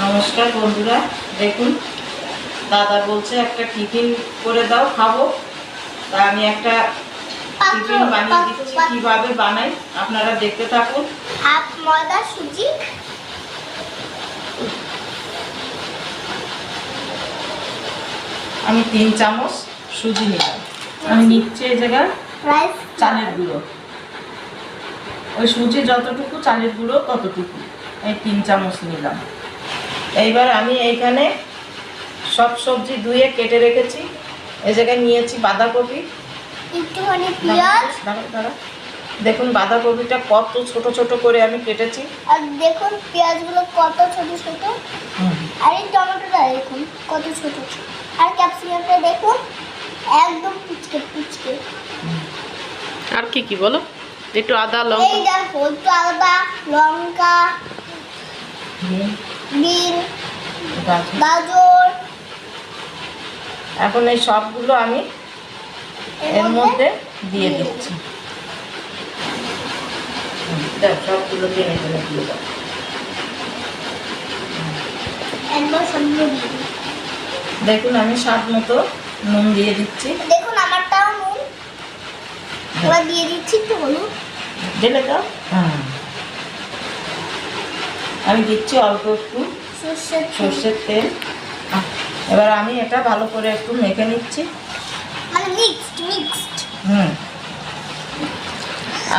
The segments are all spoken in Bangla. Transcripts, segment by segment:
নমস্কার বন্ধুরা, দেখুন দাদা বলছে একটা টিফিন করে দাও, খাবো। তা আমি একটা টিফিন বানিয়ে দিচ্ছি, কিভাবে বানাই আপনারা দেখতে থাকুন। হাফ ময়দা সুজি, আমি 3 চামচ সুজি নিলাম। আমি নিচ্ছি এই জায়গায় চালের গুঁড়ো, ওই সুজি যতটুকু চালের গুঁড়ো ততটুকু, এই 3 চামচ নিলাম। এইবার আমি এইখানে সব সবজি ধুয়ে কেটে রেখেছি। এই জায়গায় নিয়েছি বাঁধাকপি, একটুখানি পেঁয়াজ। দেখুন বাঁধাকপিটা কত ছোট ছোট করে আমি কেটেছি। আর দেখুন পেঁয়াজগুলো কত ছোট ছোট। আর এই টমেটোটা দেখুন কত ছোট ছোট। আর ক্যাপসিকামটা দেখুন একদম পুচকে পুচকে। আর কি কি বলো, একটু আদা লঙ্কা, এই দেখো একটু আদা লঙ্কা, বিন, গাজর। এখন এই সবগুলো আমি এর মধ্যে দিয়ে দিচ্ছি। সবগুলো টেনে টেনে দিয়ে দাও। একবার সবগুলো দিয়ে দিই। দেখুন আমি স্বাদ মতো নুন দিয়ে দিচ্ছি। দেখুন আমারটাও নুন। এবার দিয়ে দিচ্ছি একটু হলুদ। ঢেলে দাও। আমি দিচ্ছি অল্প একটু সর্ষের তেল। এবার আমি এটা ভালো করে একটু মেখে নিচ্ছি, মানে মিক্সড।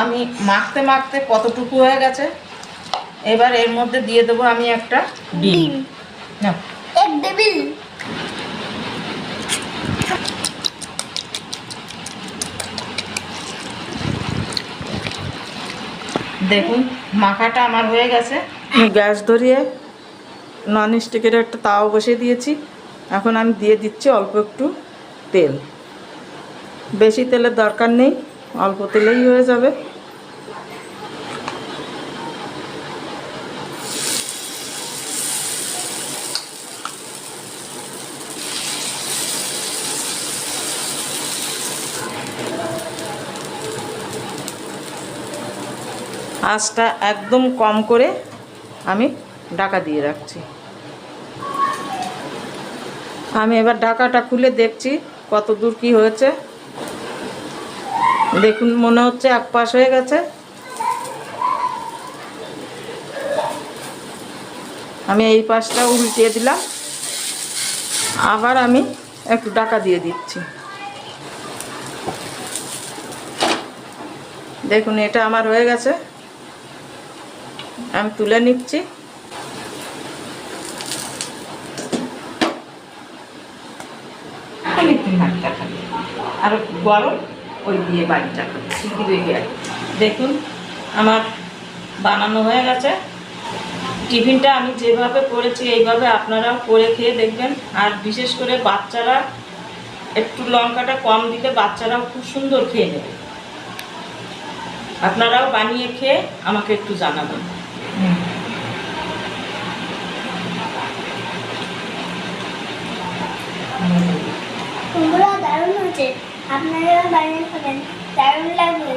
আমি মাখতে মাখতে কতটুকু হয়ে গেছে। এবার এর মধ্যে দিয়ে দেবো আমি একটা ডিম। এক টেবিল। দেখুন মাখাটা আমার হয়ে গেছে। গ্যাস ধরিয়ে ননস্টিকের একটা তাওয়া বসিয়ে দিয়েছি। এখন আমি দিয়ে দিচ্ছি অল্প একটু তেল। বেশি তেলের দরকার নেই, অল্প তেলেই হয়ে যাবে। আঁচটা একদম কম করে আমি ঢাকা দিয়ে রাখছি। আমি এবার ঢাকাটা খুলে দেখছি কত দূর কি হয়েছে। দেখুন মনে হচ্ছে এক পাশ হয়ে গেছে। আমি এই পাশটা উল্টিয়ে দিলাম, আবার আমি একটু ঢাকা দিয়ে দিচ্ছি। দেখুন এটা আমার হয়ে গেছে, আমি তুলে নিচ্ছি। আর গরম ওই দিয়ে বাড়িটা দেখুন আমার বানানো হয়ে গেছে। টিফিনটা আমি যেভাবে করেছি এইভাবে আপনারাও করে খেয়ে দেখবেন। আর বিশেষ করে বাচ্চারা একটু লঙ্কাটা কম দিলে বাচ্চারাও খুব সুন্দর খেয়ে নেবে। আপনারাও বানিয়ে খেয়ে আমাকে একটু জানাবেন। দারুণ হয়েছে, আপনারা বানিয়ে খাবেন, দারুণ লাগবে।